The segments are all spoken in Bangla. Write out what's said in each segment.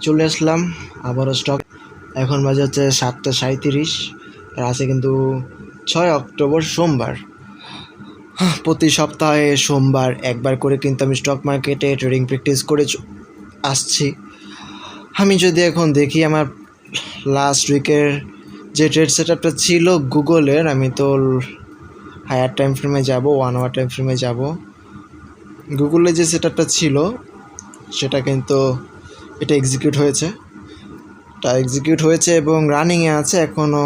চলে আসলাম আবারও স্টক। এখন বাজে হচ্ছে 7:37, আর আছে কিন্তু 6 অক্টোবর সোমবার। প্রতি সপ্তাহে সোমবার একবার করে কিন্তু আমি স্টক মার্কেটে ট্রেডিং প্র্যাকটিস করে আসছি। আমি যদি এখন দেখি আমার লাস্ট উইকের যে ট্রেড সেট আপটা ছিল গুগলের, আমি তো হায়ার টাইম ফ্রেমে যাব, 1 আওয়ার টাইম ফ্রেমে যাব। গুগলের যে সেট আপটা ছিল সেটা কিন্তু এটা এক্সিকিউট হয়েছে এবং রানিংয়ে আছে, এখনও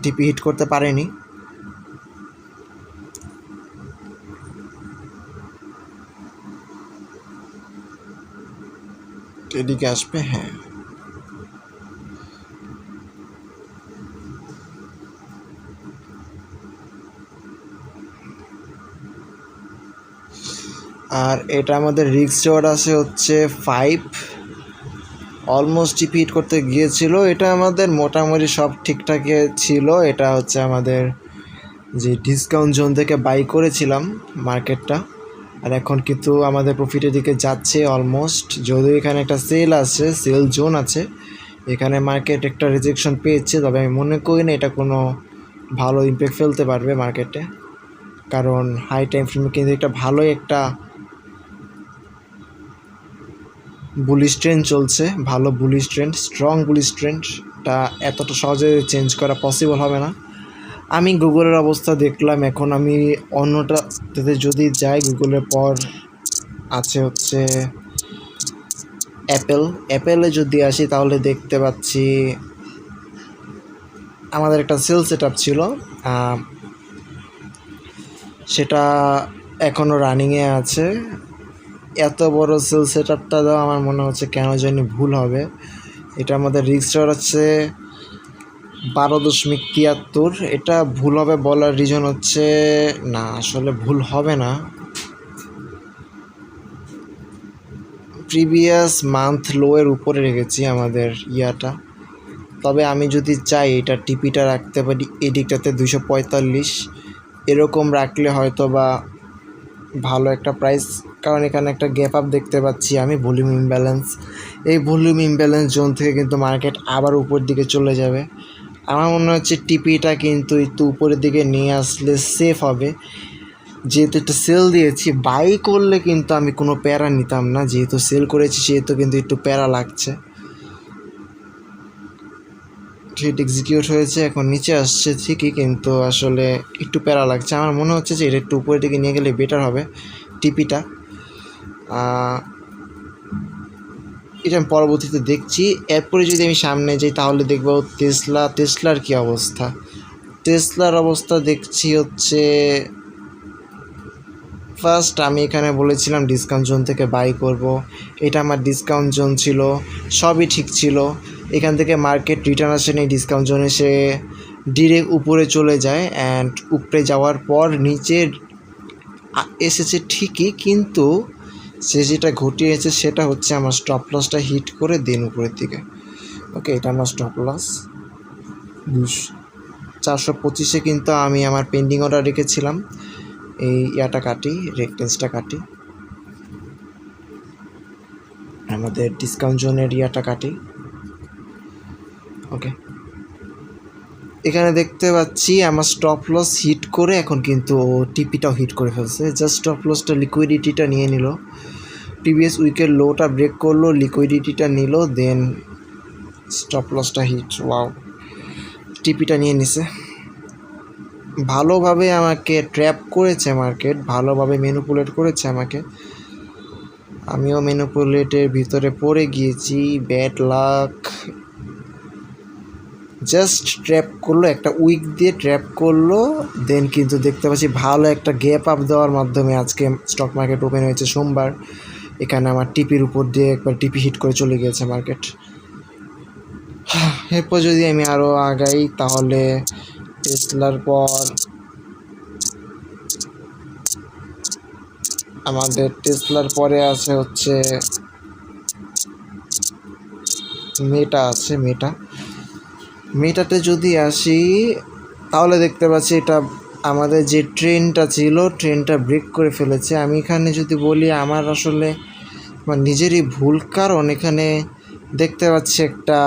টিপি হিট করতে পারেনি। এদিকে আসবে, হ্যাঁ। আর এটা আমাদের রিস্ক রিওয়ার্ড আছে হচ্ছে 5, অলমোস্ট টিপি হিট করতে গিয়েছিল। এটা আমাদের মোটামুটি সব ঠিকঠাকই ছিল। এটা হচ্ছে আমাদের যে ডিসকাউন্ট জোন থেকে বাই করেছিলাম মার্কেটটা, আর এখন কিন্তু আমাদের প্রফিটের দিকে যাচ্ছে অলমোস্ট। যদিও এখানে একটা সেল জোন আছে, এখানে মার্কেট একটা রিজেকশন পেয়েছে, তবে আমি মনে করি না এটা কোনো ভালো ইম্প্যাক্ট ফেলতে পারবে মার্কেটে, কারণ হাই টাইম ফ্রেমে কিন্তু একটা ভালোই একটা বুলিশ ট্রেন্ড চলছে, ভালো বুলিশ ট্রেন্ড, স্ট্রং বুলিশ ট্রেন্ডটা এতটা সহজে চেঞ্জ করা পসিবল হবে না। আমি গুগলের অবস্থা দেখলাম, এখন আমি অন্যটাতে যদি যাই, গুগলের পর আছে হচ্ছে অ্যাপেলে যদি আসি তাহলে দেখতে পাচ্ছি আমাদের একটা সেল সেট আপ ছিল, সেটা এখনও রানিংয়ে আছে। এত বড় সেল সেট আপটা দেওয়া আমার মনে হচ্ছে কেন জানি ভুল হবে। এটা আমাদের রিস্ক হচ্ছে 12.73। এটা ভুল হবে বলার রিজন হচ্ছে, না আসলে ভুল হবে না, প্রিভিয়াস মান্থ লোয়ের উপরে রেখেছি আমাদের ইয়াটা। তবে আমি যদি চাই এটা টিপিটা রাখতে পারি এদিকটাতে 245, এরকম রাখলে হয়তো বা ভালো একটা প্রাইস, কারণ এখানে একটা গ্যাপ আপ দেখতে পাচ্ছি আমি, ভলিউম ইমব্যালেন্স। এই ভলিউম ইমব্যালেন্স জোন থেকে কিন্তু মার্কেট আবার উপর দিকে চলে যাবে। আমার মনে হচ্ছে টিপিটা কিন্তু একটু উপরের দিকে নিয়ে আসলে সেফ হবে। যেহেতু একটা সেল দিয়েছি, বাই করলে কিন্তু আমি কোনো প্যারা নিতাম না, যেহেতু সেল করেছি সেহেতু কিন্তু একটু প্যারা লাগছে। ট্রেড এক্সিকিউট হয়েছে, এখন নিচে আসছে ঠিকই, কিন্তু আসলে একটু প্যারা লাগছে। আমার মনে হচ্ছে যে এটা একটু উপরের দিকে নিয়ে গেলে বেটার হবে টিপিটা। এটা আমি পরবর্তীতে দেখছি। এরপরে যদি আমি সামনে যাই তাহলে দেখবো টেসলার কী অবস্থা। টেসলার অবস্থা দেখছি হচ্ছে, ফার্স্ট আমি এখানে বলেছিলাম ডিসকাউন্ট জোন থেকে বাই করব, এটা আমার ডিসকাউন্ট জোন ছিল, সবই ঠিক ছিল। এখান থেকে মার্কেট রিটার্ন আসে নেই, ডিসকাউন্ট জোনে সে ডিরেক্ট উপরে চলে যায়, অ্যান্ড উপরে যাওয়ার পর নিচে এসেছে ঠিকই, কিন্তু সে যেটা ঘটিয়েছে সেটা হচ্ছে আমার স্টপ লসটা হিট করে দেন উপরের দিকে। ওকে, এটা আমার স্টপ লস 425-এ, কিন্তু আমি আমার পেন্ডিং অর্ডার রেখেছিলাম। এই ইয়াটা কাটি, রেকটেন্সটা কাটি, আমাদের ডিসকাউন্ট জোনের ইয়াটা কাটি। ওকে, এখানে দেখতে পাচ্ছি আমার স্টপ লস হিট করে এখন কিন্তু টিপিটাও হিট করে ফেলছে। জাস্ট স্টপ লসটা লিকুইডিটিটা নিয়ে নিল, প্রিভিয়াস উইকের লোটা ব্রেক করলো, লিকুইডিটিটা নিল, দেন স্টপ লসটা হিট। ওয়াও, টিপিটা নিয়ে নিছে, ভালোভাবে আমাকে ট্র্যাপ করেছে মার্কেট, ভালোভাবে ম্যানিপুলেট করেছে আমাকে। আমিও ম্যানিপুলেটের ভিতরে পড়ে গিয়েছি, ব্যাড লাক। জাস্ট ট্র্যাপ করলো, একটা উইক দিয়ে ট্র্যাপ করলো, দেন কিন্তু দেখতে পাচ্ছি ভালো একটা গ্যাপ আপ দেওয়ার মাধ্যমে আজকে স্টক মার্কেট ওপেন হয়েছে সোমবার। এখানে আমার টিপির উপর দিয়ে একবার টিপি হিট করে চলে গিয়েছে মার্কেট। এরপর যদি আমি আরও আগাই তাহলে টেসলার পর আমাদের টেসলার পরে আছে হচ্ছে মেটা আছে। মেটাতে যদি আসি তাহলে দেখতে পাচ্ছি এটা আমাদের যে ট্রেনটা ছিল, ট্রেনটা ব্রেক করে ফেলেছে। আমি এখানে যদি বলি আমার আসলে আমার নিজেরই ভুল, কারণ এখানে দেখতে পাচ্ছি একটা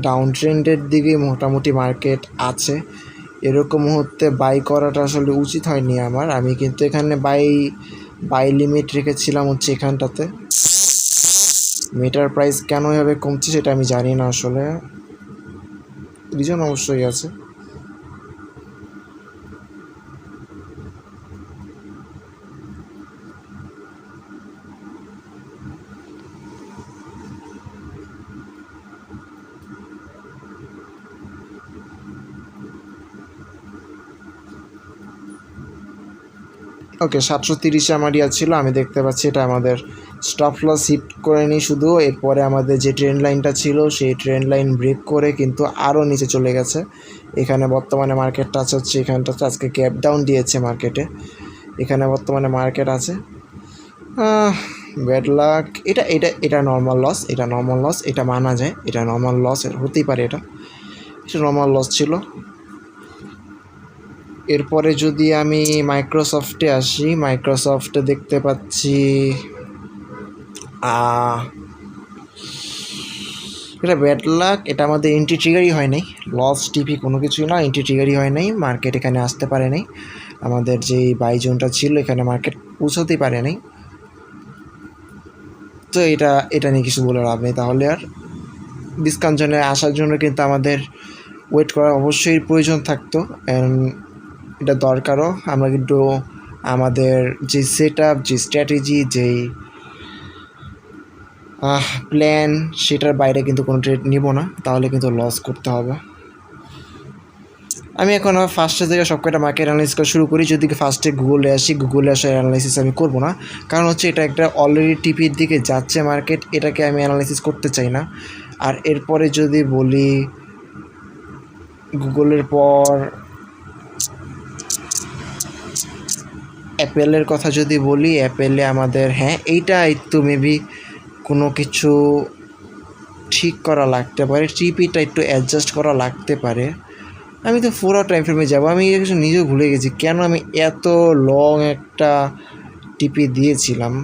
ডাউন ট্রেন্ডের দিকে মোটামুটি মার্কেট আছে। এরকম মুহূর্তে বাই করাটা আসলে উচিত হয়নি আমার। আমি কিন্তু এখানে বাই লিমিট রেখেছিলাম হচ্ছে এখানটাতে। মিটার প্রাইস কেন এভাবে কমছে সেটা আমি জানি না আসলে, রিজন অবশ্যই আছে। ওকে, 730 আমার ইয়া ছিল, আমি দেখতে পাচ্ছি এটা আমাদের স্টপ লস হিট করে নিই শুধু। এরপরে আমাদের যে ট্রেন্ড লাইনটা ছিল সেই ট্রেন্ড লাইন ব্রেক করে কিন্তু আরও নিচে চলে গেছে। এখানে বর্তমানে মার্কেটটা আছে হচ্ছে এখানটাতে, আজকে গ্যাপ ডাউন দিয়েছে মার্কেটে। এখানে বর্তমানে মার্কেট আছে ব্যাড লাক। এটা এটা এটা নর্মাল লস, এটা নর্মাল লস, এটা মানা যায়, এটা নর্মাল লস হতেই পারে, এটা নর্মাল লস ছিল। এরপরে যদি আমি মাইক্রোসফটে আসি, মাইক্রোসফটে দেখতে পাচ্ছি এটা ব্যাড লাক। এটা আমাদের এন্ট্রি ট্রিগারই হয় নাই, লস টিপি কোনো কিছুই না, এন্ট্রি ট্রিগারই হয় নাই, মার্কেট এখানে আসতে পারে নাই। আমাদের যে বাই জোনটা ছিল এখানে মার্কেট পৌঁছতেই পারে নাই। তো এটা নিয়ে কিছু বলে লাভ নেই। তাহলে আর ডিসকাউন্ট জোনে আসার জন্য কিন্তু আমাদের ওয়েট করা অবশ্যই প্রয়োজন থাকতো, এটা দরকারও। আমরা কিন্তু আমাদের যে সেট আপ, যে স্ট্র্যাটেজি, যেই প্ল্যান, সেটার বাইরে কিন্তু কোনো ট্রেড নিব না, তাহলে কিন্তু লস করতে হবে। আমি এখন আমার ফার্স্টে থেকে সব কটা মার্কেট অ্যানালাইসিস করা শুরু করি। যদি ফার্স্টে গুগলে আসি, গুগলে আসার অ্যানালাইসিস আমি করব না, কারণ হচ্ছে এটা একটা অলরেডি টিপির দিকে যাচ্ছে মার্কেট, এটাকে আমি অ্যানালাইসিস করতে চাই না। আর এরপরে যদি বলি গুগলের পর অ্যাপেলের কথা যদি বলি, অ্যাপেলে আমাদের এইটা একটু মেবি কোনো কিছু ঠিক করা লাগতে পারে, টিপিটা একটু অ্যাডজাস্ট করা লাগতে পারে। আমি তো 4 আওয়ার টাইম ফ্রেমে যাবো, আমি কিছু নিজেও ভুলে গেছি কেন আমি এত লং একটা টিপি দিয়েছিলাম।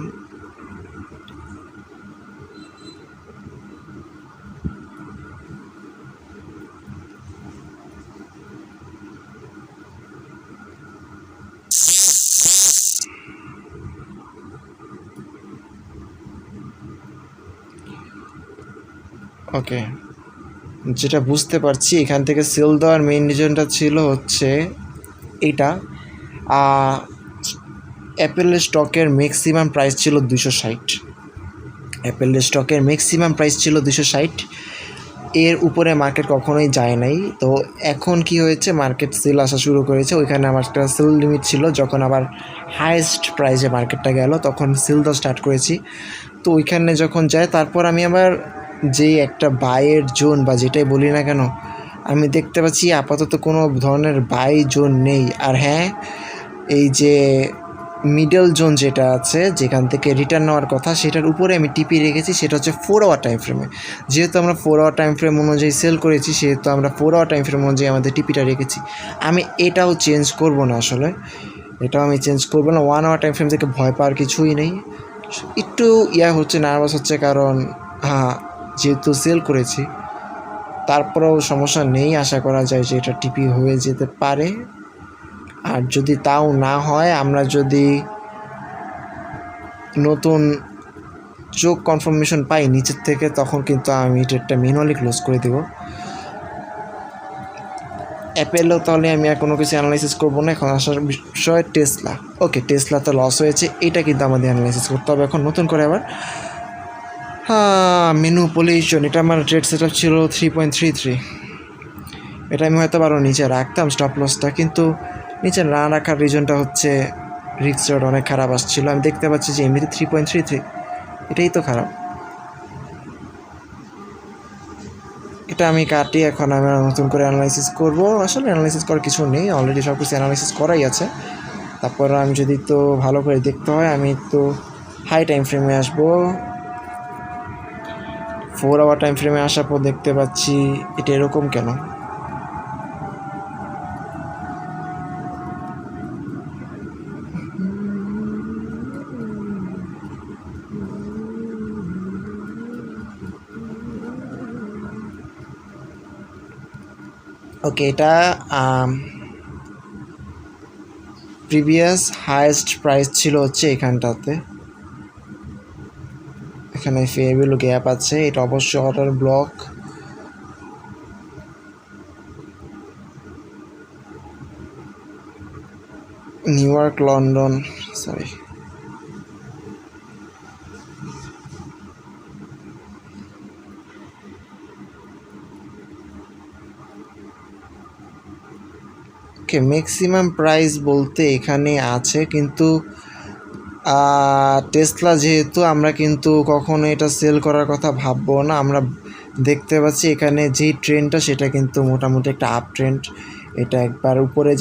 ওকে, যেটা বুঝতে পারছি এখান থেকে সেল দেওয়ার মেইন রিজনটা ছিল হচ্ছে এটা, অ্যাপেলের স্টকের ম্যাক্সিমাম প্রাইস ছিল 260। অ্যাপেলের স্টকের ম্যাক্সিমাম প্রাইস ছিল 260, এর উপরে মার্কেট কখনোই যায় নাই। তো এখন কি হয়েছে, মার্কেট সেল আসা শুরু করেছে। ওইখানে আমার একটা সেল লিমিট ছিল, যখন আবার হায়েস্ট প্রাইসে মার্কেটটা গেল তখন সেল দেওয়া স্টার্ট করেছি। তো ওইখানে যখন যায় তারপর আমি আবার যেই একটা বাইয়ের জোন বা যেটাই বলি না কেন, আমি দেখতে পাচ্ছি আপাতত কোনো ধরনের বাই জোন নেই। আর এই যে মিডল জোন যেটা আছে যেখান থেকে রিটার্ন নেওয়ার কথা, সেটার উপরে আমি টিপি রেখেছি, সেটা হচ্ছে 4 আওয়ার টাইম ফ্রেমে। যেহেতু আমরা 4 আওয়ার টাইম ফ্রেম অনুযায়ী সেল করেছি, সেহেতু আমরা 4 আওয়ার টাইম ফ্রেম অনুযায়ী আমাদের টিপিটা রেখেছি। আমি এটাও চেঞ্জ করব না আসলে, এটাও আমি চেঞ্জ করবো না। 1 আওয়ার টাইম ফ্রেম থেকে ভয় পাওয়ার কিছুই নেই। একটু হচ্ছে, নার্ভাস হচ্ছে, কারণ যেহেতু সেল করেছি, তারপরেও সমস্যা নেই, আশা করা যায় যে এটা টিপি হয়ে যেতে পারে। আর যদি তাও না হয়, আমরা যদি নতুন চোখ কনফার্মেশন পাই নিচের থেকে, তখন কিন্তু আমি ট্রেডটা ম্যানুয়ালি ক্লোজ করে দেব। অ্যাপেলও তাহলে আমি আর কোনো কিছু অ্যানালাইসিস করবো না। এখন আসার বিষয় টেসলা। ওকে, টেসলা তো লস হয়েছে, এটা কিন্তু আমাদের অ্যানালাইসিস করতে হবে এখন নতুন করে আবার। ম্যানিপুলেশন, এটা আমার ট্রেড সেট আপ ছিল 3.33। এটা আমি হয়তো আরও নিচে রাখতাম স্টপ লসটা, কিন্তু নিচে না রাখার রিজনটা হচ্ছে রিস্ক রেট অনেক খারাপ আসছিলো। আমি দেখতে পাচ্ছি যে এমনিতে 3.33, এটাই তো খারাপ। এটা আমি কাটি, এখন আমি নতুন করে অ্যানালাইসিস করব। আসলে অ্যানালাইসিস করার কিছু নেই, অলরেডি সব কিছু অ্যানালাইসিস করাই আছে। তারপর আমি যদি তো ভালো করে দেখতে হয়, আমি তো হাই টাইম ফ্রেমে আসবো। 4 আওয়ার টাইম ফ্রেমে আসার পর দেখতে পাচ্ছি এটা এরকম কেন। ওকে, এটা প্রিভিয়াস হাইয়েস্ট প্রাইস ছিল হচ্ছে এখানটাতে। এখানে ফেয়ারভ্যালু গ্যাপ আছে, এটা অবশ্যই order block. New York, London, sorry, okay. Maximum price বলতে এখানে আছে, কিন্তু টেসলা যেহেতু, আমরা কিন্তু কখনো এটা সেল করার কথা ভাববো না। আমরা দেখতে পাচ্ছি এখানে যেই ট্রেন্ডটা, সেটা কিন্তু মোটামুটি একটা আপ ট্রেন্ড। এটা একবার উপরে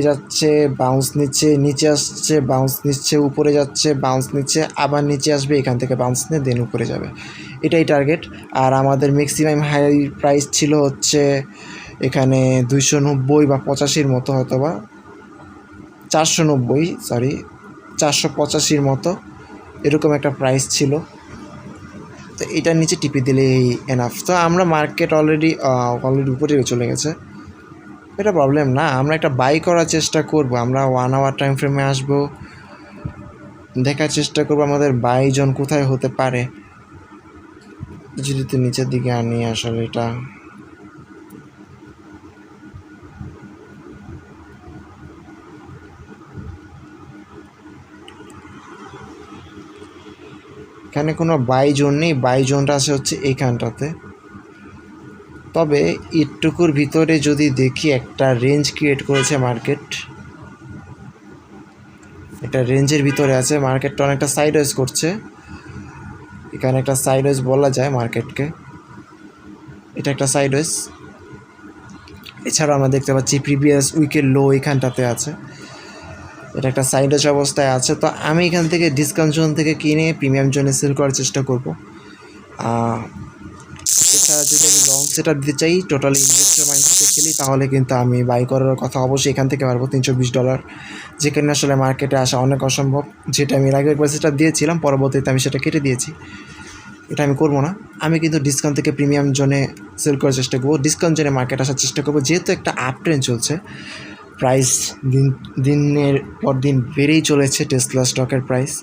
যাচ্ছে, বাউন্স নিচ্ছে, নিচে আসছে, বাউন্স নিচ্ছে, উপরে যাচ্ছে, বাউন্স নিচ্ছে, আবার নিচে আসবে, এখান থেকে বাউন্স নিয়ে দেন উপরে যাবে, এটাই টার্গেট। আর আমাদের ম্যাক্সিমাম হাই প্রাইস ছিল হচ্ছে এখানে 290 বা 85 মতো, হয়তো বা 490, সরি 485 মতো এরকম একটা প্রাইস ছিল। তো এটার নিচে টিপে দিলেই এনাফ। তো আমরা মার্কেট অলরেডি উপরে চলে গেছে, এটা প্রবলেম না। আমরা একটা বাই করার চেষ্টা করব, আমরা 1 আওয়ার টাইম ফ্রেমে আসবো, দেখার চেষ্টা করবো আমাদের বাই জোন কোথায় হতে পারে। যদি তো নিচের দিকে আনি, আসলে এটা এখানে কোনো বাই জোন নেই, বাই জোনটা আছে হচ্ছে এইখানটাতে। তবে এটুকুর ভিতরে যদি দেখি, একটা রেঞ্জ ক্রিয়েট করেছে মার্কেট, এটা রেঞ্জের ভিতরে আছে। মার্কেটটা অনেকটা সাইডওয়েজ করছে, এখানে একটা সাইডওয়েজ বলা যায় মার্কেটকে, এটা একটা সাইডওয়েজ। এছাড়াও আমরা দেখতে পাচ্ছি প্রিভিয়াস উইকের লো এখানটাতে আছে, এটা একটা সাইডওয়েজ অবস্থায় আছে। তো আমি এখান থেকে ডিসকাউন্ট জোন থেকে কিনে প্রিমিয়াম জোনে সেল করার চেষ্টা করব। এছাড়া যদি আমি লং সেট আপ দিতে চাই, টোটালি ইনভেস্টর মাইন্ডসেটে খেলি, তাহলে কিন্তু আমি বাই করার কথা অবশ্যই এখান থেকে পারবো $320, যেখানে আসলে মার্কেটে আসা অনেক অসম্ভব। যেটা আমি আগে একবার সেট আপ দিয়েছিলাম, পরবর্তীতে আমি সেটা কেটে দিয়েছি, এটা আমি করবো না। আমি কিন্তু ডিসকাউন্ট থেকে প্রিমিয়াম জোনে সেল করার চেষ্টা করবো, ডিসকাউন্ট জোনে মার্কেট আসার চেষ্টা করবো। যেহেতু একটা আপ ট্রেন্ড চলছে, প্রাইস দিনের পর দিন বেড়েই চলেছে টেসলা স্টকের প্রাইস।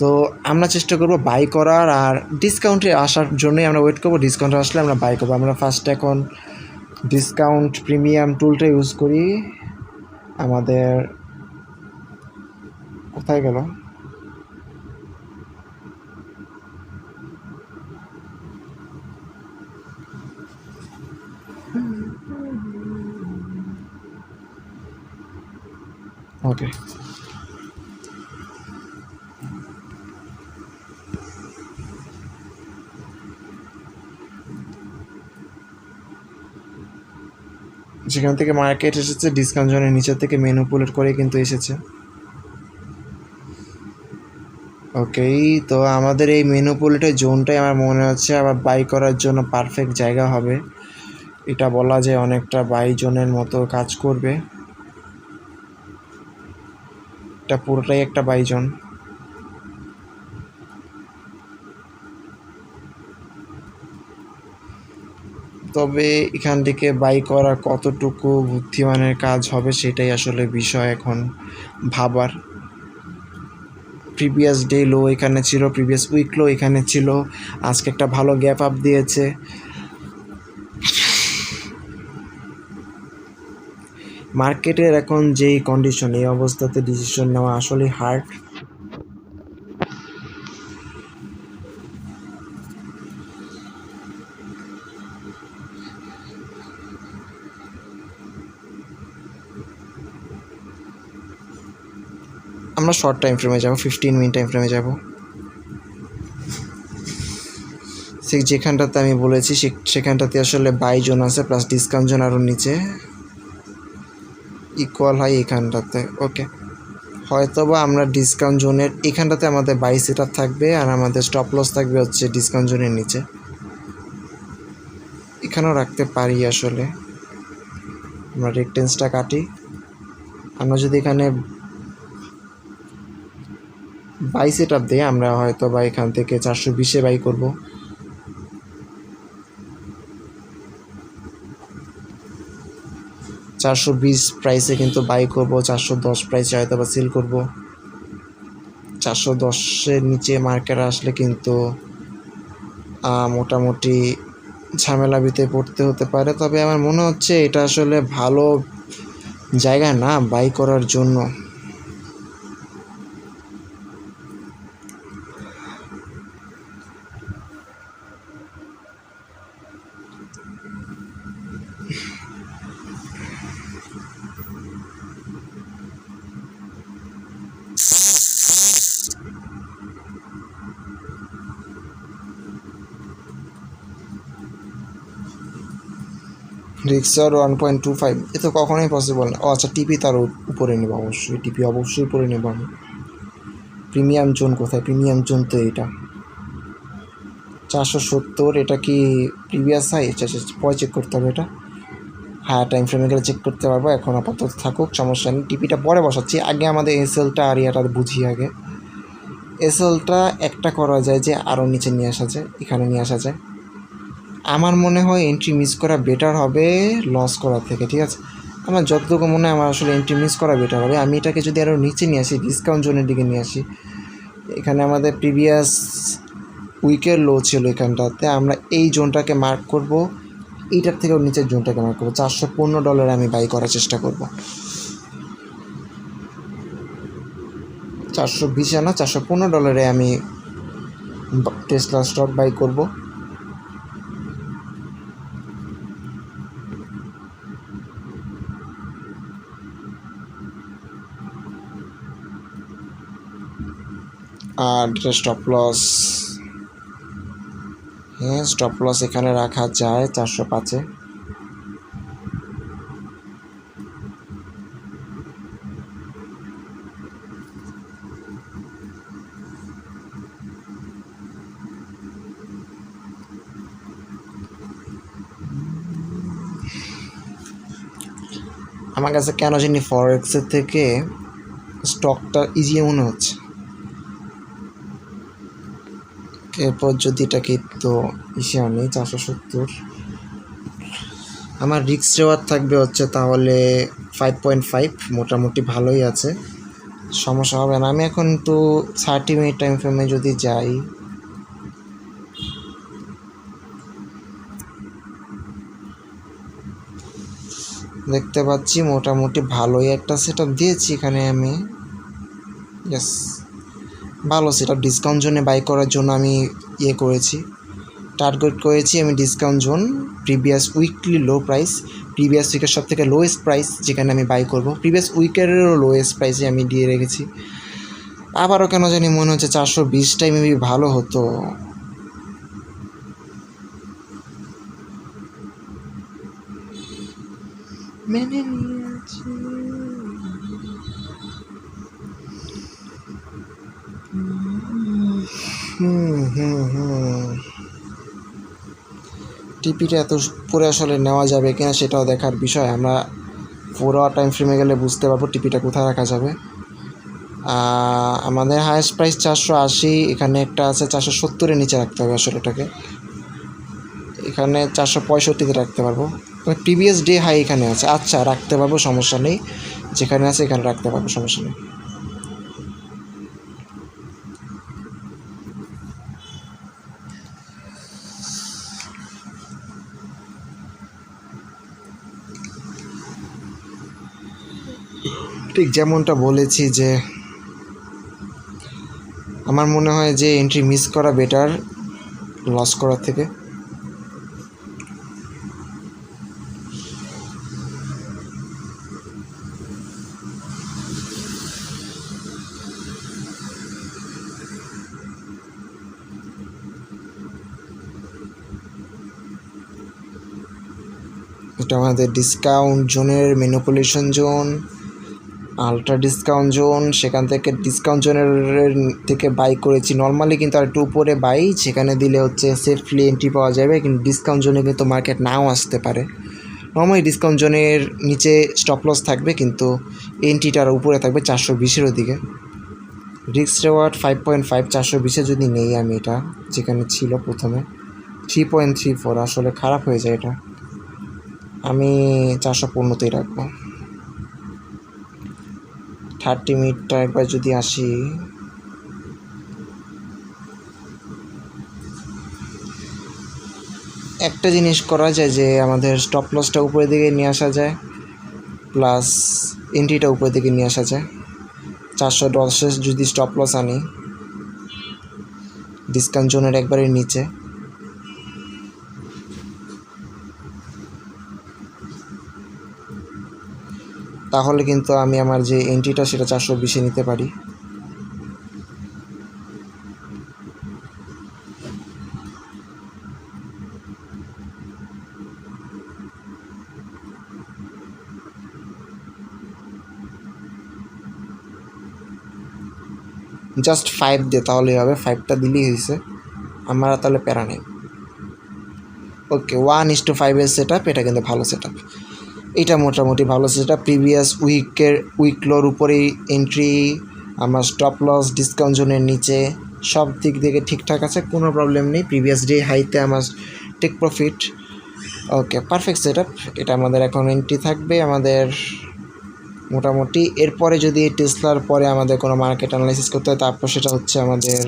তো আমরা চেষ্টা করবো বাই করার, আর ডিসকাউন্টে আসার জন্যই আমরা ওয়েট করবো। ডিসকাউন্টে আসলে আমরা বাই করবো। আমরা ফার্স্ট এখন ডিসকাউন্ট প্রিমিয়াম টুলটা ইউজ করি। আমাদের কোথায় গেল, ওকে, যেখান থেকে মার্কেট এসেছে ডিসকাউন্ট জোনের নিচের থেকে ম্যানিপুলেট করে কিন্তু এসেছে। ওকে, তো আমাদের এই ম্যানিপুলেটের জোনটাই আমার মনে হচ্ছে আবার বাই করার জন্য পারফেক্ট জায়গা হবে। এটা বলা যায় অনেকটা বাই জোনের মতো কাজ করবে, এটা পুরোটাই একটা বাই জোন। তবে এখান থেকে বাই করা কতটুকু বুদ্ধিমানের কাজ হবে, সেটাই আসলে বিষয় এখন ভাবার। প্রিভিয়াস ডে লো এখানে ছিল, প্রিভিয়াস উইক লো এখানে ছিল, আজকে একটা ভালো গ্যাপ আপ দিয়েছে। মার্কেটের এখন যেই কন্ডিশন, এই অবস্থাতে ডিসিশন নেওয়া আসলে হার্ড। আমরা শর্ট টাইম ফ্রেমে যাব, 15 মিনিট টাইম ফ্রেমে যাব। যেখানটাতে আমি বলেছি সেখানটাতে আসলে বাই জোন আছে, প্লাস ডিসকাউন্ট জোন আরও নিচে ইকুয়াল হয় এখানটাতে। ওকে, হয়তো বা আমরা ডিসকাউন্ট জোনের এখানটাতে আমাদের বাই সেট আপ থাকবে, আর আমাদের স্টপ লস থাকবে হচ্ছে ডিসকাউন্ট জোনের নিচে, এখানেও রাখতে পারি। আসলে আমরা রেকটেন্সটা কাটি, আমরা যদি এখানে বাই সেট আপ দিই, আমরা হয়তো বা এখান থেকে 420-এ বাই করব। 420 প্রাইসে কিন্তু বাই করব, 410 প্রাইসে হয়তো বা সেল করব। 410-এর নিচে মার্কেট আসলে কিন্তু মোটামুটি ঝামেলা ভিতরে পড়তে হতে পারে। তবে আমার মনে হচ্ছে এটা আসলে ভালো জায়গা না বাই করার জন্য। রিক্সার 1.25 এ তো কখনোই পসিবল না। ও আচ্ছা, টিপি তার উপরে নেব, অবশ্যই টিপি অবশ্যই উপরে নেব আমি। প্রিমিয়াম জোন কোথায়? প্রিমিয়াম জোন তো এটা 470। এটা কি প্রিভিয়াস হাই? পরে চেক করতে হবে এটা। হ্যাঁ, টাইম ফ্রেমে গেলে চেক করতে পারবো। এখন আপাতত থাকুক, সমস্যা নেই। টিপিটা পরে বসাচ্ছি, আগে আমাদের এসএলটা আর ইয়াটা বুঝি আগে। এসএলটা একটা করা যায় যে আরও নিচে নিয়ে আসা যায়, এখানে নিয়ে আসা যায়। আমার মনে হয় এন্ট্রি মিস করা বেটার হবে লস করার থেকে, ঠিক আছে? আমার যতটুকু মনে হয় আমার আসলে এন্ট্রি মিস করা বেটার হবে। আমি এটাকে যদি আরও নিচে নিয়ে আসি, ডিসকাউন্ট জোনের দিকে নিয়ে আসি, এখানে আমাদের প্রিভিয়াস উইকের লো ছিল এখানটাতে, আমরা এই জোনটাকে মার্ক করব, এইটার থেকেও নিচের জোনটাকে মার্ক করবো। $415 আমি বাই করার চেষ্টা করব। 420 না, $415 আমি টেসলা স্টক বাই করব। আর স্টপ লস, হ্যাঁ স্টপ লস এখানে রাখা যায় 405-এ। আমার কাছে কেন জানি ফরেক্সের থেকে স্টকটা ইজি মনে হচ্ছে। এরপর যদি এটাকে তো ইসে আনি 470, আমার রিস্ক রেওয়ার্ড থাকবে হচ্ছে তাহলে 5.5, মোটামুটি ভালোই আছে, সমস্যা হবে না। আমি এখন একটু 30 মিনিট টাইম ফ্রেমে যদি যাই, দেখতে পাচ্ছি মোটামুটি ভালোই একটা সেট আপ দিয়েছি এখানে আমি। ইয়েস, ভালো সেট আপ। ডিসকাউন্ট জোনে বাই করার জন্য আমি করেছি, টার্গেট করেছি আমি discount zone, previous weekly low price, previous উইকের সব থেকে লোয়েস্ট প্রাইস যেখানে আমি বাই করব, প্রিভিয়াস উইকেরও লোয়েস্ট প্রাইসে আমি দিয়ে রেখেছি। আবারও কেন জানি মনে হচ্ছে 420টাই মেবি ভালো হতো। মেনে নিয়েছি। টিপিটা এত পরে আসলে নেওয়া যাবে কিনা সেটাও দেখার বিষয়। আমরা 4 আওয়ার টাইম ফ্রেমে গেলে বুঝতে পারবো টিপিটা কোথায় রাখা যাবে। আমাদের হায়েস্ট প্রাইস 480, এখানে একটা আছে 470-এর নিচে রাখতে হবে আসলে এটাকে। এখানে 465-তে রাখতে পারবো, প্রিভিয়াস ডে হাই এখানে আছে। আচ্ছা, রাখতে পারবো, সমস্যা নেই, যেখানে আছে এখানে রাখতে পারবো, সমস্যা নেই। ঠিক যেমনটা বলেছি যে আমার মনে হয় যে এন্ট্রি মিস করা বেটার লস করার থেকে। এটা আমাদের ডিসকাউন্ট জোনের manipulation zone, ultra discount zone. সেখান থেকে ডিসকাউন্ট জোনের থেকে বাই করেছি নর্মালি, কিন্তু আর একটু উপরে বাই, সেখানে দিলে হচ্ছে সেফলি এন্ট্রি পাওয়া যাবে। কিন্তু ডিসকাউন্ট জোনে কিন্তু মার্কেট নাও আসতে পারে। নর্মালি ডিসকাউন্ট জোনের নিচে স্টপ লস থাকবে, কিন্তু এন্ট্রিটার উপরে থাকবে 420-এর দিকে। রিস্ক রেওয়ার্ড 5.5, 420-এ যদি নেই আমি, এটা যেখানে ছিল প্রথমে 3.34, আসলে খারাপ হয়ে যায় এটা। আমি 415তেই রাখবো। 30 মিনিটটা একবার যদি আসি, একটা জিনিস করা যায় যে আমাদের স্টপ লসটা উপরের দিকে নিয়ে আসা যায়, প্লাস এন্ট্রিটা উপরের দিকে নিয়ে আসা যায়। 410 যদি স্টপ লস আনি ডিসকাউন্ট জোনের একবারে নিচে, তাহলে কিন্তু আমি আমার যে এন্ট্রিটা সেটা 420-এ নিতে পারি। জাস্ট 5 দে, তাহলেই হবে। 5টা দিলেই হয়েছে, আমার তাহলে প্যারা নেই। ওকে, 1:5-এর সেট আপ, এটা কিন্তু ভালো সেট আপ। এটা মোটামুটি ভালো সেট আপ। প্রিভিয়াস উইকলোর উপরেই এন্ট্রি, আমার স্টপ লস ডিসকাউন্ট জোনের নিচে, সব দিক থেকে ঠিকঠাক আছে, কোনো প্রবলেম নেই। প্রিভিয়াস ডে হাইতে আমার টেক প্রফিট। ওকে, পারফেক্ট সেট আপ। এটা আমাদের এখন এন্ট্রি থাকবে আমাদের মোটামুটি। এরপরে যদি টেসলার পরে আমাদের কোনো মার্কেট অ্যানালাইসিস করতে হয়, তারপর সেটা হচ্ছে আমাদের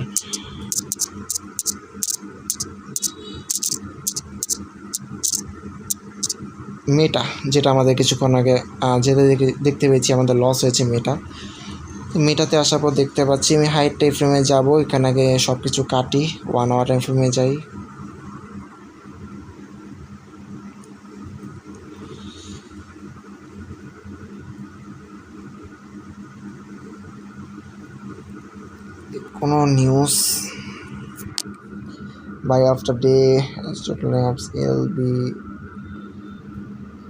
মেটা, যেটা আমাদের কিছুক্ষণ আগে যেটা দেখতে পেয়েছি আমাদের লস হয়েছে মেটাতে আসার পর দেখতে পাচ্ছি আমি হাই টাইম ফ্রেমে যাবো। এখানে আগে সব কিছু কাটি, 1 আওয়ার টাইম ফ্রেমে যাই। কোনো news by after day total apps LB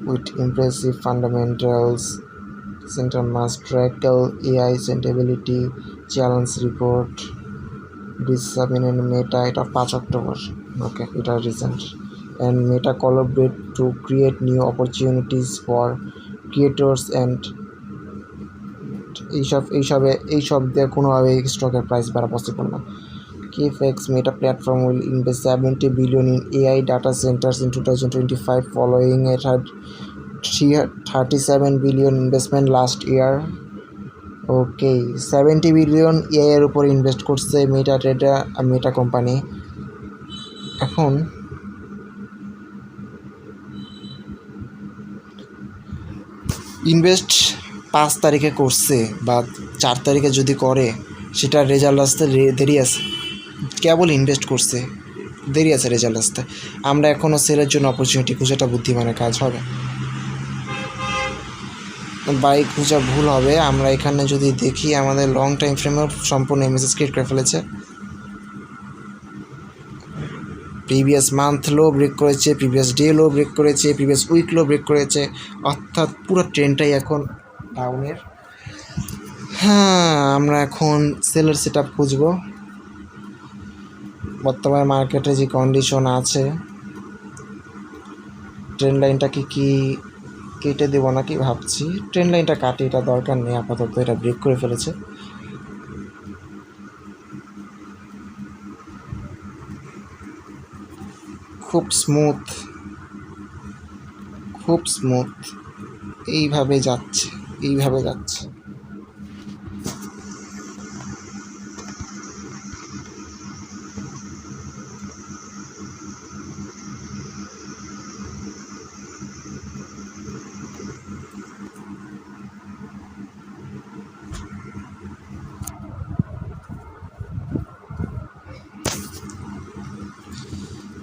with impressive fundamentals, center must tackle AI sustainability challenge report disseminated Meta, এটা 5 অক্টোবর। ওকে, এটা recent. and Meta collaborate to create new opportunities for creators and এইসব দিয়ে কোনোভাবে স্টকের প্রাইস বাড়া পসিবল না। KFX Meta platform will invest $70 billion in AI data centers in 2025 following a $37 billion investment last year. Okay, 70 billion AI এর উপর ইনভেস্ট করছে মেটা কোম্পানি। এখন ইনভেস্ট 5 তারিখে করছে বা 4 তারিখে যদি করে, সেটার রেজাল্ট আসতে দেরি আছে। কেবল ইনভেস্ট করছে, দেরি আছে রেজাল্ট আসতে। আমরা এখনও সেলের জন্য অপরচুনিটি খুঁজেটা বুদ্ধিমানের কাজ হবে, বাইক খোঁজা ভুল হবে। আমরা এখানে যদি দেখি আমাদের লং টাইম ফ্রেমেও সম্পূর্ণ এমএসএস ক্রিয়েট করে ফেলেছে। প্রিভিয়াস মান্থ লো ব্রেক করেছে, প্রিভিয়াস ডে লো ব্রেক করেছে, প্রিভিয়াস উইক লো ব্রেক করেছে, অর্থাৎ পুরো ট্রেন্ডটাই এখন ডাউনের। হ্যাঁ, আমরা এখন সেলের সেট আপ খুঁজবো। বর্তমানে মার্কেটে যে কন্ডিশন আছে, ট্রেন্ড লাইনটাকে কি কেটে দেবো নাকি ভাবছি। ট্রেন্ড লাইনটা কাটে, এটা দরকার নেই আপাতত, এটা ব্রেক করে ফেলেছে। খুব স্মুথ এইভাবে যাচ্ছে।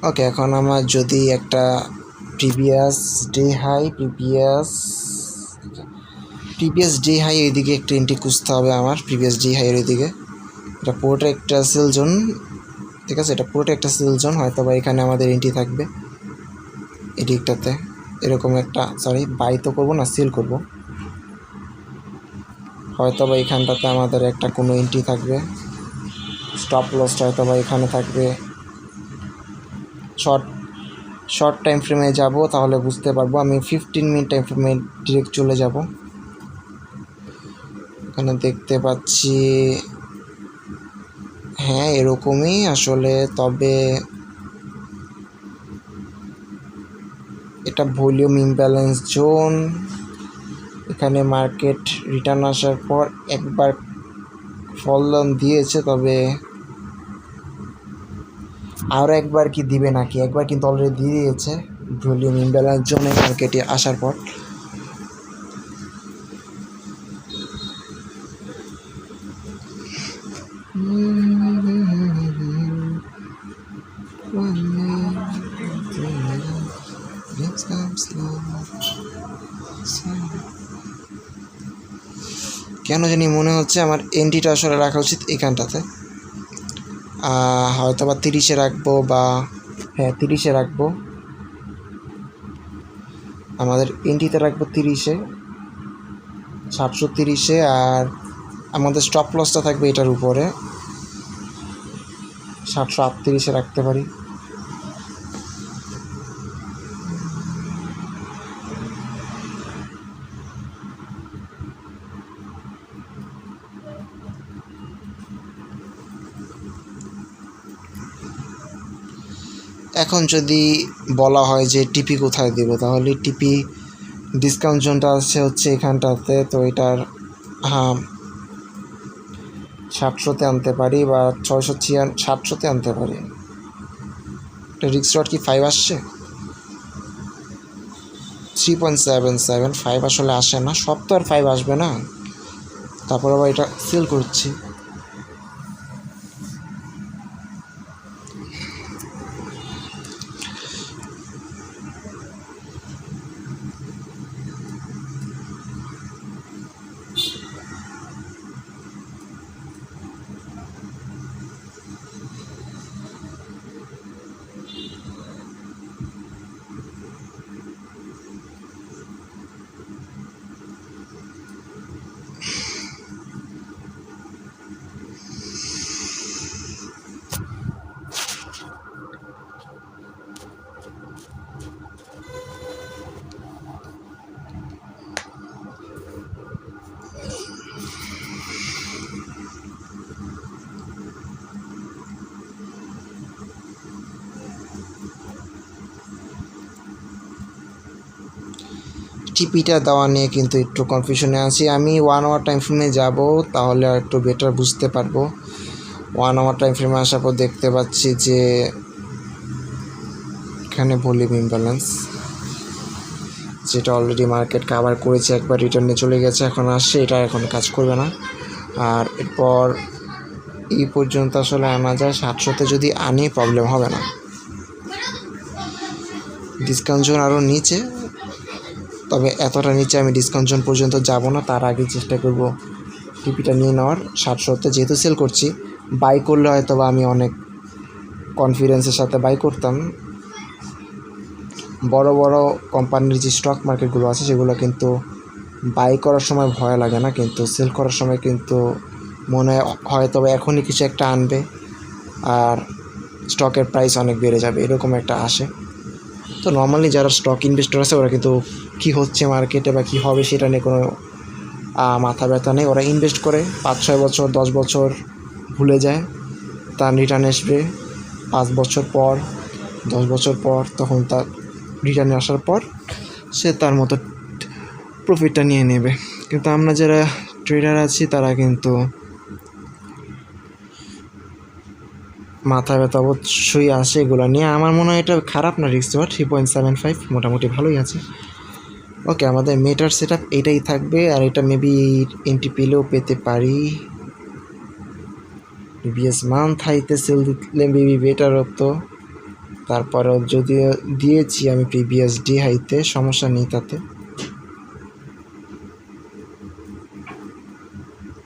ওকে, এখন আমার যদি একটা প্রিভিয়াস ডে হাই এইদিকে একটা এন্ট্রি খুঁজতে হবে আমার। প্রিভিয়াস ডে হাইয়ের ওইদিকে, এটা পুরোটা একটা সেল জোন, ঠিক আছে, এটা পুরোটা একটা সেল জোন। হয়তো বা এখানে আমাদের এন্ট্রি থাকবে এদিকটাতে, এরকম একটা, বাই তো করবো না, সেল করব। হয়তো বা এখানটাতে আমাদের একটা কোনো এন্ট্রি থাকবে, স্টপ লসটা হয়তো বা এখানে থাকবে। শর্ট টাইম ফ্রেমে যাব, তাহলে বুঝতে পারবো। আমি 15 মিনিট টাইম ফ্রেমে ডিরেক্ট চলে যাব। এখানে দেখতে পাচ্ছি হ্যাঁ এরকমই আসলে, তবে এটা ভলিউম ইমব্যালেন্স জোন। এখানে মার্কেট রিটার্ন আসার পর একবার ফল ডাউন দিয়েছে, তবে আরও একবার কি দিবে নাকি, একবার কিন্তু অলরেডি দিয়ে দিয়েছে ভলিউম ইমব্যালেন্স জোনে মার্কেটে আসার পর। কেন জানি মনে হচ্ছে আমার এন্ট্রিটা আসলে রাখা উচিত এখানটাতে, হয়তো বা 30-এ রাখবো, বা হ্যাঁ 30-এ রাখবো। আমাদের এন্ট্রিতে রাখবো 30-এ, 730-এ, আর আমাদের স্টপ লসটা থাকবে এটার উপরে 738-এ রাখতে পারি। এখন যদি বলা হয় যে টিপি কোথায় দেব, তাহলে টিপি ডিসকাউন্ট জোনটা আছে হচ্ছে এখানটাতে, তো এটার 700-তে আনতে পারি বা 700-তে আনতে পারি। এটা রিক্স রড কি 5 আসছে? 3.77, 5 আসলে আসে না, সব তো আর 5 আসবে না। তারপর আবার এটা সেল করছি। টিপিটা দেওয়া নিয়ে কিন্তু একটু কনফিউশনে আছি। আমি 1 আওয়ার টাইম ফ্রেমে যাব, তাহলে আর একটু বেটার বুঝতে পারবো। 1 আওয়ার টাইম ফ্রেমে আসার পর দেখতে পাচ্ছি যে এখানে ভলিউম ইমব্যালেন্স, যেটা অলরেডি মার্কেট কাভার করেছে, একবার রিটার্নে চলে গেছে, এখন আসছে, এটা এখন কাজ করবে না। আর এরপর এই পর্যন্ত আসলে আনা যায়, 700-তে যদি আনি প্রবলেম হবে না। ডিসকাউন্ট জোন আরও নিচে, তবে এতটা নিচে আমি ডিসকাউন্ট জোন পর্যন্ত যাব না, তার আগে চেষ্টা করব টিপিটা নিয়ে নেওয়ার। 700-তে যেহেতু সেল করছি, বাই করলে হয়তো বা আমি অনেক কনফিডেন্সের সাথে বাই করতাম। বড় বড় কোম্পানির যে স্টক মার্কেটগুলো আছে সেগুলো কিন্তু বাই করার সময় ভয় লাগে না, কিন্তু সেল করার সময় কিন্তু মনে হয় তবে এখনই কিছু একটা আনবে আর স্টকের প্রাইস অনেক বেড়ে যাবে, এরকম একটা আসে। তো নর্মালি যারা স্টক ইনভেস্টর আছে ওরা কিন্তু কী হচ্ছে মার্কেটে বা কী হবে সেটা নিয়ে কোনো মাথা ব্যথা নেই। ওরা ইনভেস্ট করে 5-6 বছর 10 বছর ভুলে যায়, তার রিটার্ন আসবে 5 বছর পর 10 বছর পর, তখন তার রিটার্নে আসার পর সে তার মতো প্রফিটটা নিয়ে নেবে। কিন্তু আমরা যারা ট্রেডার আছি তারা কিন্তু মাথা ব্যথা অবশ্যই আসে এগুলো নিয়ে। আমার মনে হয় এটা খারাপ না রিস্ক রড, 3.75 মোটামুটি ভালোই আছে। ওকে, আমাদের মেটার সেট আপ এটাই থাকবে, আর এটা মেবি এন্ট্রি পেলেও পেতে পারি। প্রিভিয়াস মান্থ হাইতে সেল দিলে মেবি বেটার হতো, তারপরেও যদি দিয়েছি আমি প্রিভিয়াস ডে হাইতে, সমস্যা নেই তাতে।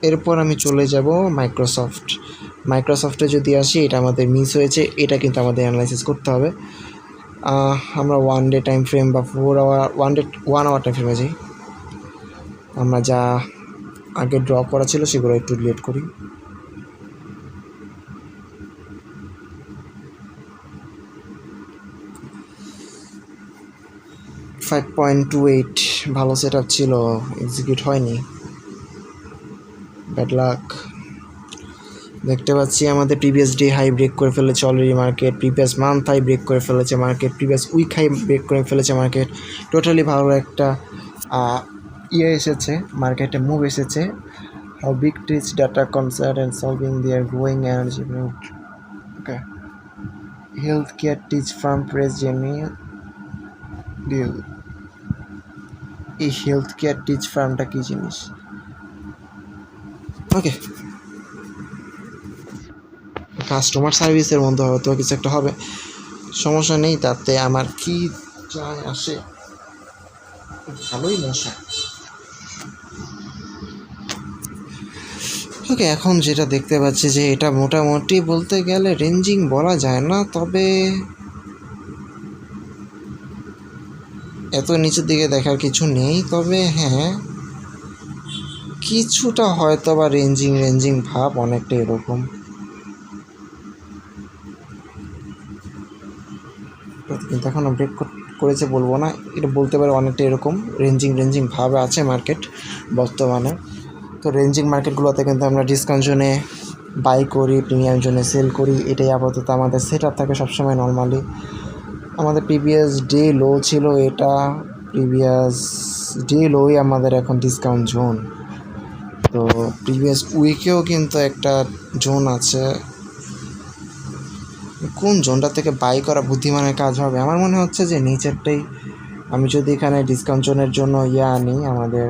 এরপর আমি চলে যাব মাইক্রোসফটে যদি আসি, এটা আমাদের মিস হয়েছে, এটা কিন্তু আমাদের অ্যানালাইসিস করতে হবে। আমরা 1 ডে টাইম ফ্রেম বা 1 আওয়ার টাইম ফ্রেমে যাই। আমরা যা আগে ড্র করা ছিল সেগুলো একটু ডিলিট করি। $5.28 ভালো সেট আপ ছিল, এক্সিকিউট হয়নি, ব্যাড লাক। দেখতে পাচ্ছি আমাদের প্রিভিয়াস ডে হাই ব্রেক করে ফেলেছে already market, previous month high break করে ফেলেছে market, previous week high break করে ফেলেছে মার্কেট। টোটালি ভালো একটা এসেছে মার্কেটে, মুভ এসেছে। How big tech data concert and solving their growing energy. Okay, health care tech firm press Jamie deal. এই হেলথ কেয়ার টিচ ফার্মটা কী জিনিস? ওকে, কাস্টমার সার্ভিসের মধ্যে হয়তো কিছু একটা হবে, সমস্যা নেই, তাতে আমার কি যায় আসে। ভালোই মশা। ওকে, এখন যেটা দেখতে পাচ্ছি যে এটা মোটামুটি বলতে গেলে রেঞ্জিং বলা যায় না, তবে এত নিচের দিকে দেখার কিছু নেই। তবে হ্যাঁ, কিছুটা হয়তো বা রেঞ্জিং ভাব, অনেকটা এরকম। কিন্তু এখনও ব্রেক করেছে বলবো না, এটা বলতে পারে অনেকটা এরকম রেঞ্জিং ভাবে আছে মার্কেট বর্তমানে। তো রেঞ্জিং মার্কেটগুলোতে কিন্তু আমরা ডিসকাউন্ট জোনে বাই করি, প্রিমিয়াম জোনে সেল করি, এটাই আপাতত আমাদের সেট আপ থাকে সবসময়। নর্মালি আমাদের প্রিভিয়াস ডে লো ছিল, এটা প্রিভিয়াস ডে লোই আমাদের এখন ডিসকাউন্ট জোন। তো প্রিভিয়াস উইকেও কিন্তু একটা জোন আছে, কোন জোনটা থেকে বাই করা বুদ্ধিমানের কাজ হবে? আমার মনে হচ্ছে যে নিচেরটাই। আমি যদি এখানে ডিসকাউন্ট জোনের জন্য আনি, আমাদের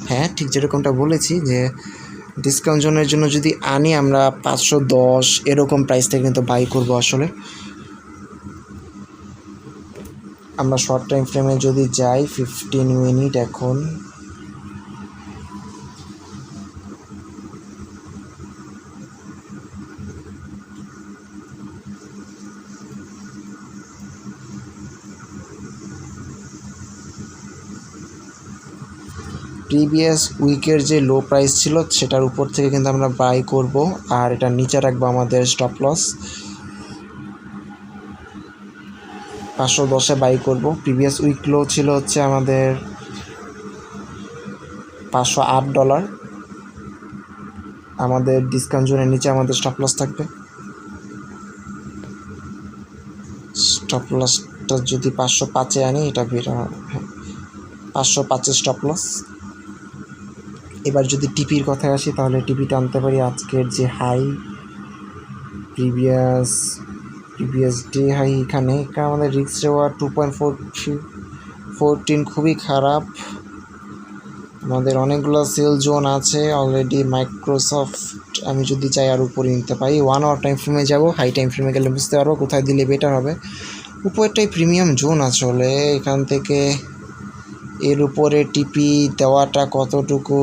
হ্যাঁ, ঠিক যেরকমটা বলেছি যে ডিসকাউন্ট জোনের জন্য যদি আনি আমরা 510 এরকম প্রাইস থেকে কিন্তু বাই করবো। আসলে আমরা শর্ট টাইম ফ্রেমে যদি যাই 15 মিনিট, এখন প্রিভিয়াস উইকের যে লো প্রাইস ছিল সেটার উপর থেকে কিন্তু আমরা বাই করব, আর এটা নিচে রাখবো আমাদের স্টপ লস। 510-এ বাই করব। প্রিভিয়াস উইক লো ছিল হচ্ছে আমাদের $508। আমাদের ডিসকাউন্ট জোনের নিচে আমাদের স্টপ লস থাকবে। স্টপ লসটা যদি 505-এ আনি, এটা বের হবে। 505-এর স্টপ লস। এবার যদি টিপির কথায় আসি, তাহলে টিপিটা আনতে পারি আজকের যে হাই, প্রিভিয়াস ডে হাই। এখানে আমাদের রিস্ক রেওয়ার্ড 2.14, খুবই খারাপ। আমাদের অনেকগুলো সেল জোন আছে অলরেডি। মাইক্রোসফট আমি যদি চাই আর উপরে নিতে পারি। 1 আওয়ার টাইম ফ্রেমে যাবো, হাই টাইম ফ্রেমে গেলে বুঝতে পারবো কোথায় দিলে বেটার হবে। উপরটাই প্রিমিয়াম জোন আসলে, এখান থেকে এর উপরে টিপি দেওয়াটা কতটুকু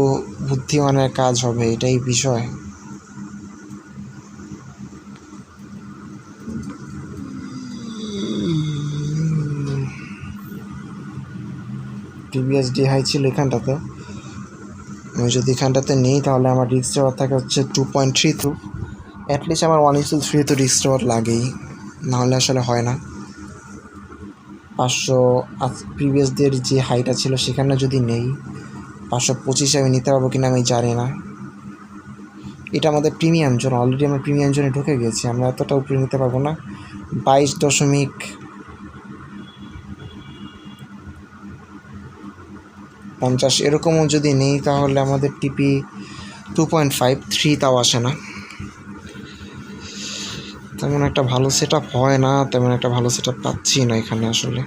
বুদ্ধিমানের কাজ হবে, এটাই বিষয়। প্রিভিয়াস ডে হাই ছিল এখানটাতে, আমি যদি এখানটাতে নেই তাহলে আমার রিস্ক রেওয়ার্ড থাকে হচ্ছে 2.32। অ্যাটলিস্ট আমার 1:3 তো রিস্ক রেওয়ার্ড লাগেই, নাহলে আসলে হয় না। 500 প্রিভিয়াস ডের যে হাইটা ছিল সেখানে যদি নেই, 525 আমি নিতে পারবো কিনা আমি জানি না। এটা আমাদের প্রিমিয়াম জোন, অলরেডি আমরা প্রিমিয়াম জোনে ঢুকে গেছি, আমরা এতটা উপরে নিতে পারবো না। 22.50 এরকমও যদি নেই তাহলে আমাদের টিপি 2.53 তাও আসে না। তেমন একটা ভালো সেট আপ হয় না, তেমন একটা ভালো সেট আপ পাচ্ছি না এখানে আসলে।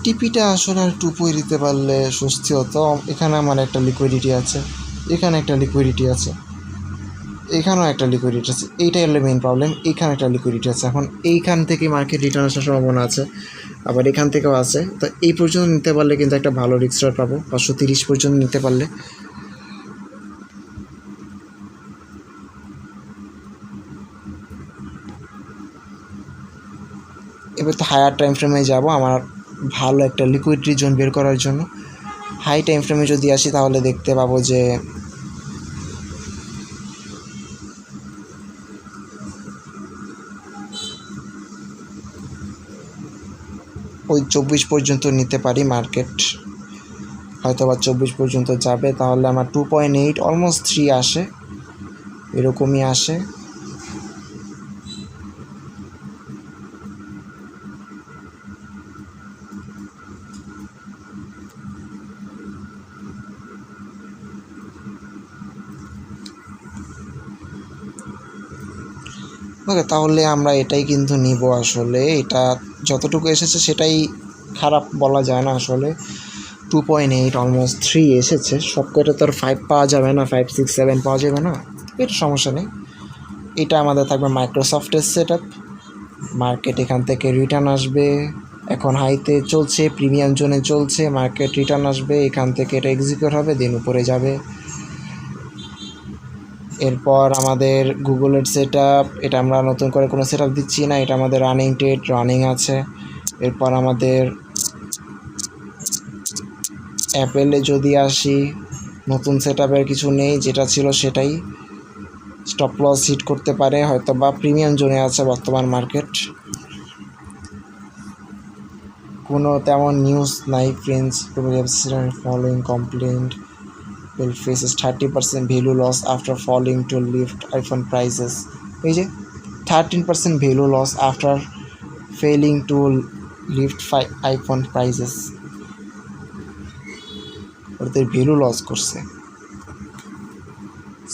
টিপিটা আসলে আর একটু উপরে দিতে পারলে স্বস্তি হতো। এখানে আমার একটা লিকুইডিটি আছে, এখানে একটা লিকুইডিটি আছে, এখানেও একটা লিকুইডিটি আছে, এইটাই হলো মেইন প্রবলেম। এইখানে একটা লিকুইডিটি আছে, এখন এইখান থেকে মার্কেট রিটার্ন আসার সম্ভাবনা আছে, আবার এখান থেকেও আছে। তো এই পর্যন্ত নিতে পারলে কিন্তু একটা ভালো রিস্ক রেওয়ার্ড পাবো, 530 পর্যন্ত নিতে পারলে। এবার তো হায়ার টাইম ফ্রেমে যাব, আমার ভালো একটা লিকুইডিটি জোন বের করার জন্য। হাই টাইম ফ্রেমে যদি আসি তাহলে দেখতে পাবো যে ওই 24 পর্যন্ত নিতে পারি মার্কেট, হয়তো বা 24 পর্যন্ত যাবে, তাহলে আমার 2.8 অলমোস্ট 3 আসে, এরকমই আসে। ওকে, তাহলে আমরা এটাই কিন্তু নিব। আসলে এটা যতটুকু এসেছে সেটাই খারাপ বলা যায় না। আসলে 2.8 অলমোস্ট 3 এসেছে, সব কটা তো আর 5 পাওয়া যাবে না, 5, 6, 7 পাওয়া যাবে না, এটা সমস্যা নেই। এটা আমাদের থাকবে মাইক্রোসফটের সেট আপ। মার্কেট এখান থেকে রিটার্ন আসবে, এখন হাইতে চলছে, প্রিমিয়াম জোনে চলছে, মার্কেট রিটার্ন আসবে, এখান থেকে এটা এক্সিকিউট হবে, দেন উপরে যাবে। এরপর আমাদের গুগলের সেট আপ, এটা আমরা নতুন করে কোনো সেট আপ দিচ্ছি না, এটা আমাদের রানিং ট্রেড রানিং আছে। এরপর আমাদের অ্যাপেলে যদি আসি, নতুন সেট আপের কিছু নেই, যেটা ছিল সেটাই। স্টপ লস হিট করতে পারে হয়তো, বা প্রিমিয়াম জোনে আছে বর্তমান মার্কেট। কোনো তেমন নিউজ নাই friends. Following complaint will faces 30% value loss after falling to lift iPhone prices. এই যে 13% value loss after failing to lift iPhone prices, ওদের ভ্যালু লস করছে,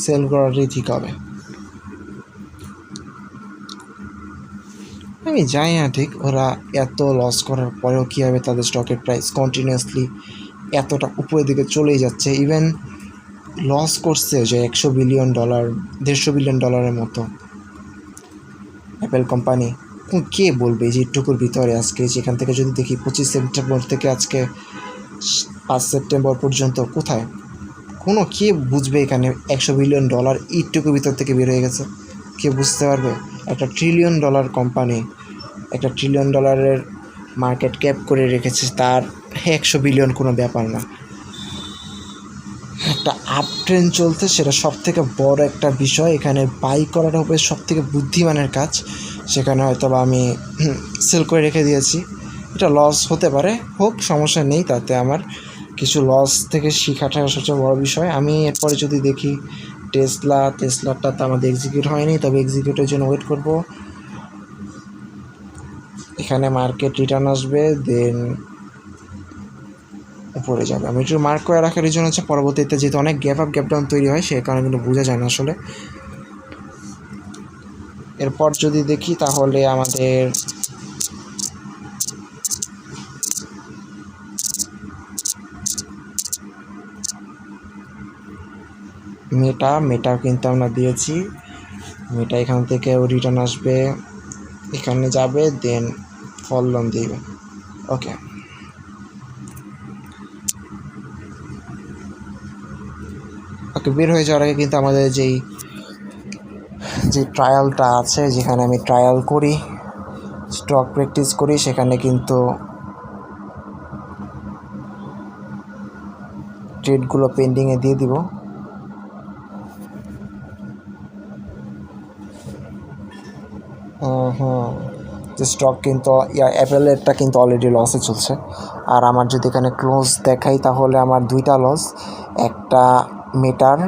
সেল করারই ঠিক হবে। আমি জানি না ঠিক ওরা এত লস করার পরেও কীভাবে তাদের স্টকের প্রাইস কন্টিনিউয়াসলি এতটা উপরের দিকে চলেই যাচ্ছে। ইভেন লস করছে যে $100 বিলিয়ন, $150 বিলিয়ন মতো অ্যাপেল কোম্পানি। কে বলবে যে এটুকুর ভিতরে আজকে, যেখান থেকে যদি দেখি 25 সেপ্টেম্বর থেকে আজকে 5 সেপ্টেম্বর পর্যন্ত, কোথায় কোনো কে বুঝবে এখানে $100 বিলিয়ন এইটুকুর ভিতর থেকে বের হয়ে গেছে? কে বুঝতে পারবে? একটা $1 ট্রিলিয়ন কোম্পানি, একটা $1 ট্রিলিয়ন মার্কেট ক্যাপ করে রেখেছে, তার 100 বিলিয়ন কোনো ব্যাপার না। একটা আপ ট্রেন্ড চলতে, সেটা সব থেকে বড় একটা বিষয়। এখানে বাই করাটা হবে সব থেকে বুদ্ধিমানের কাজ। সেখানে হয়তো বা আমি সেল করে রেখে দিয়েছি, এটা লস হতে পারে, হোক, সমস্যা নেই, তাতে আমার কিছু লস থেকে শেখাটা সবচেয়ে বড় বিষয়। আমি এরপরে যদি দেখি টেসলাটা তো আমাদের এক্সিকিউট হয়নি, তবে এক্সিকিউটের জন্য ওয়েট করব। এখানে মার্কেট রিটার্ন আসবে, দেন উপরে যাবে। আমি একটু মার্ক করে রাখার জন্য হচ্ছে পরবর্তীতে যেহেতু অনেক গ্যাপ ডাউন তৈরি হয়, সেই কারণে কিন্তু বোঝা যায় না আসলে। এরপর যদি দেখি তাহলে আমাদের মেটা কিন্তু আমরা দিয়েছি, মেটা এখান থেকে রিটার্ন আসবে, এখানে যাবে, দেন ফল লোন দিবে। ওকে, বের হয়ে যাওয়ার আগে কিন্তু আমাদের যে ট্রায়ালটা আছে, যেখানে আমি ট্রায়াল করি, স্টক প্র্যাকটিস করি, সেখানে কিন্তু ট্রেডগুলো পেন্ডিংয়ে দিয়ে দিব। যে স্টক কিন্তু অ্যাপেলেরটা কিন্তু অলরেডি লসে চলছে। আর আমার যদি এখানে ক্লোজ দেখাই তাহলে আমার দুইটা লস, একটা মেটার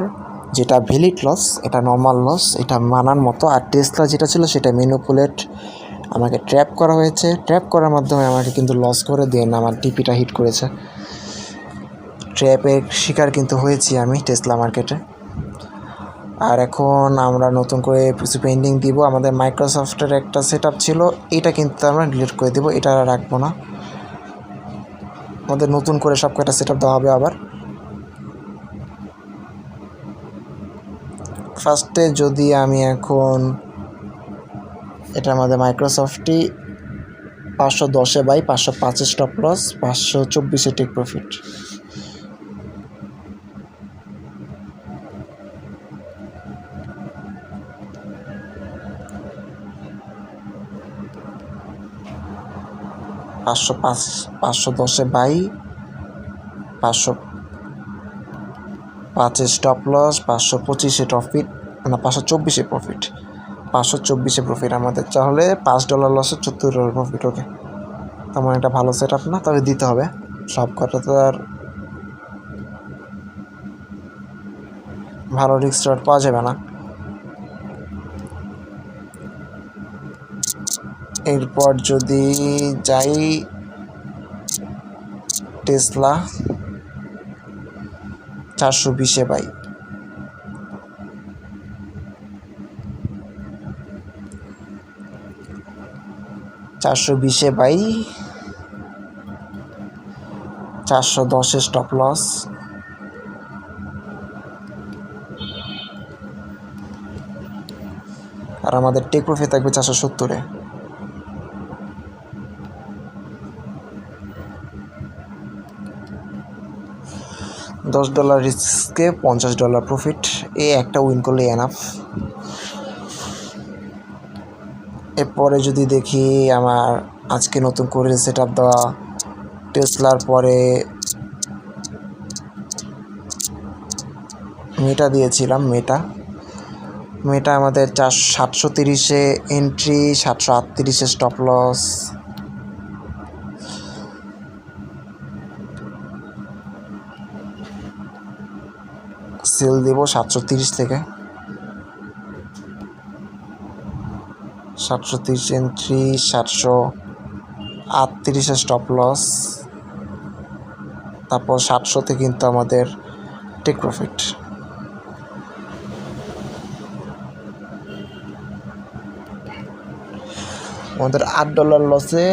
যেটা ভ্যালিড লস, এটা নর্মাল লস, এটা মানার মতো। আর টেসলা যেটা ছিল সেটা ম্যানিপুলেট, আমাকে ট্র্যাপ করা হয়েছে, ট্র্যাপ করার মাধ্যমে আমাকে কিন্তু লস করে দেন আমার টিপিটা হিট করেছে। ট্র্যাপের শিকার কিন্তু হয়েছি আমি টেসলা মার্কেটে। আর এখন আমরা নতুন করে কিছু পেন্ডিং দিব। আমাদের মাইক্রোসফটের একটা সেট আপ ছিল, এটা কিন্তু আমরা ডিলিট করে দেবো, এটা রাখবো না। আমাদের নতুন করে সব কয়টা সেট আপ দেওয়া হবে আবার। ফার্স্টে যদি আমি এখন, এটা আমাদের মাইক্রোসফটই 510 buy 505 stop loss, 524 take profit. 505, 510 buy 505 stop loss, 525 profit, না 524 প্রফিট, 524 প্রফিট আমাদের। তাহলে $5 লসে $70 প্রফিট। ওকে, তেমন একটা ভালো সেট আপ না, তবে দিতে হবে। সব কটা তো আর ভালো রিস্ক রেট পাওয়া যাবে না। এরপর যদি যাই টেসলা 420 বাই 410 স্টপ লস, আর আমাদের টেক প্রফিট থাকবে 470-এ। $10 রিস্কে $50 প্রফিট। এই একটা উইন করলে এনাফ। এরপরে যদি দেখি আমার আজকে নতুন করে সেট আপ দেওয়া টেসলার পরে মেটা দিয়েছিলাম। মেটা আমাদের 730-এ এন্ট্রি, 738-এ স্টপ লস, সেল দেব 730 থেকে। 730 এন্ট্রি, 738-এ স্টপ লস, তারপর 700-তে কিন্তু আমাদের টেক প্রফিট। আমাদের $8 লসে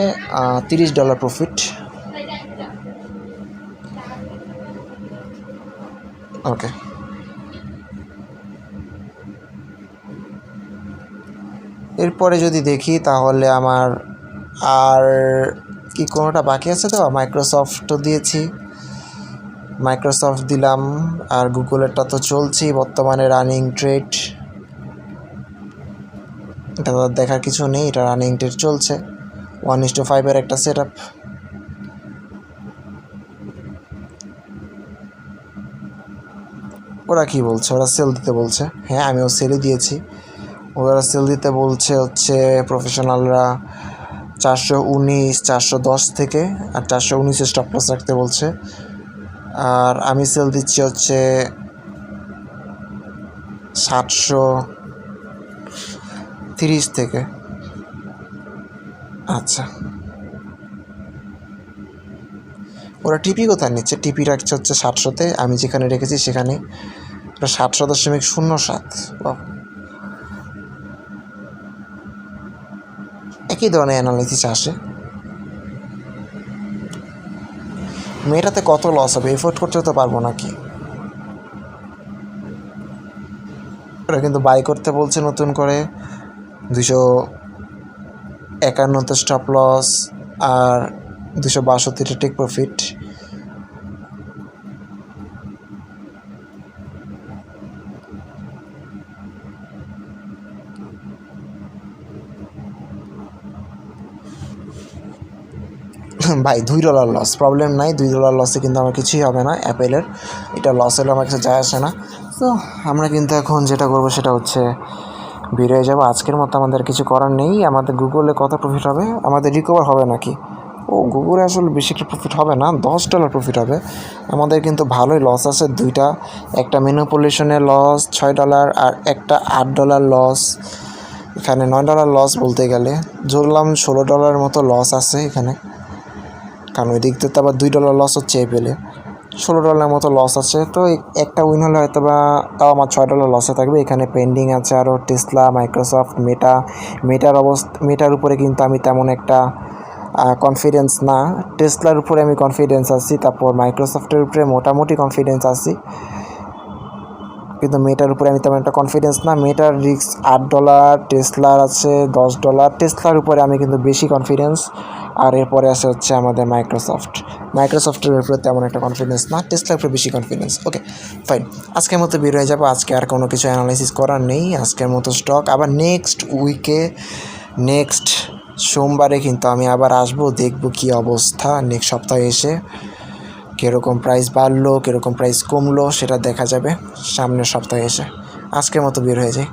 $30 প্রফিট। ওকে, এরপরে যদি দেখি তাহলে আমার আর কি কোনোটা বাকি আছে। তো মাইক্রোসফটও দিয়েছি, মাইক্রোসফট দিলাম, আর গুগলেরটা তো চলছেই বর্তমানে রানিং ট্রেড। এটা দেখার কিছু নেই, এটা রানিং ট্রেড চলছে। 1:5 একটা সেট আপ। ওরা কি বলছে? ওরা সেল দিতে বলছে। হ্যাঁ, আমিও সেলই দিয়েছি। ওরা সেল দিতে বলছে হচ্ছে প্রফেশনালরা 419, 410 থেকে, আর 419-এ স্টপ লস রাখতে বলছে। আর আমি সেল দিচ্ছি হচ্ছে 730 থেকে। আচ্ছা, ওরা টিপি কোথায় নিচ্ছে? টিপি রাখছে হচ্ছে 700-তে, আমি যেখানে রেখেছি সেখানে 700.07। একই ধরনের অ্যানালাইসিস আসে। মেয়েটাতে কত লস হবে? এফোর্ড করতে তো পারবো নাকি? ওরা কিন্তু বাই করতে বলছে নতুন করে 251-তে স্টপ লস আর 262-তে টেক প্রফিট। ভাই $2 লস, প্রবলেম নাই। $2 লসে কিন্তু আমার কিছুই হবে না অ্যাপেলের। এটা লস হলে আমার কাছে যায় আসে না। তো আমরা কিন্তু এখন যেটা করবো সেটা হচ্ছে বেরিয়ে যাবো। আজকের মতো আমাদের কিছু করার নেই। আমাদের গুগলে কত প্রফিট হবে? আমাদের রিকভার হবে নাকি? ও, গুগলে আসলে বেশি একটা প্রফিট হবে না, $10 প্রফিট হবে। আমাদের কিন্তু ভালোই লস আছে দুইটা। একটা ম্যানিপুলেশনের লস $6 আর একটা $8 লস। এখানে $9 লস বলতে গেলে ধরলাম $16 মতো লস আছে এখানে, কারণ ওই দিক থেকে আবার $2 লস হচ্ছে এপেলে। $16 মতো লস আছে। তো একটা উইন হলে হয়তো বা তাও আমার $6 লসে থাকবে। এখানে পেন্ডিং আছে আরও টেসলা, মাইক্রোসফট, মেটার উপরে কিন্তু আমি তেমন একটা কনফিডেন্স না। টেসলার উপরে আমি কনফিডেন্স আছি, তারপর মাইক্রোসফটের উপরে মোটামুটি কনফিডেন্স আছি, কিন্তু মেটার উপরে আমি তেমন একটা কনফিডেন্স না। মেটার রিস্ক $8, টেসলার আছে $10। টেসলার উপরে আমি কিন্তু বেশি কনফিডেন্স। আর এরপরে আছে হচ্ছে আমাদের মাইক্রোসফটের উপরে তেমন একটা কনফিডেন্স না, টেসলার উপরে বেশি কনফিডেন্স। ওকে, ফাইন। আজকের মতো বের হয়ে যাবো। আজকে আর কোনো কিছু অ্যানালাইসিস করার নেই। আজকের মতো স্টক আবার নেক্সট সোমবারে কিন্তু আমি আবার আসবো, দেখবো কি অবস্থা নেক্সট সপ্তাহে এসে, কীরকম প্রাইস বাড়লো কীরকম প্রাইস কমলো সেটা দেখা যাবে সামনের সপ্তাহে এসে। আজকের মতো বের হয়ে যাই।